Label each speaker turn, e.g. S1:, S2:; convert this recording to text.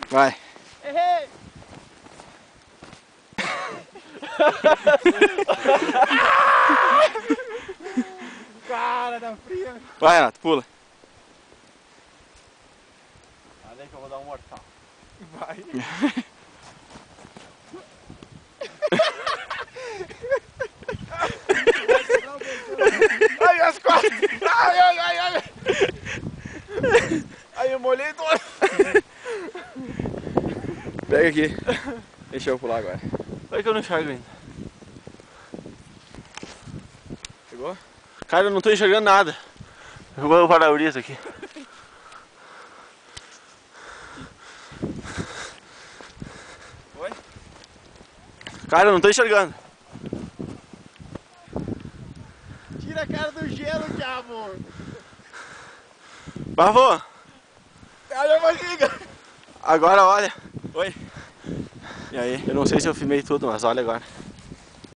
S1: Vai.
S2: Errei! Cara, tá frio.
S1: Vai, Renato, pula.
S2: Olha aí que eu vou dar um mortal. Vai. Ai, as costas! Ai, ai, ai, ai! Aí eu molhei todo.
S1: Pega aqui. Deixa eu pular agora.
S2: Olha que eu não enxergo ainda.
S1: Pegou?
S2: Cara, eu não tô enxergando nada. Eu vou parar o isso aqui.
S1: Oi?
S2: Cara, eu não tô enxergando.
S3: Tira a cara do gelo, diabo!
S2: Bavô,
S3: Olha a barriga!
S2: agora olha.
S1: Oi?
S2: E aí? Eu não sei se eu filmei tudo, mas olha agora.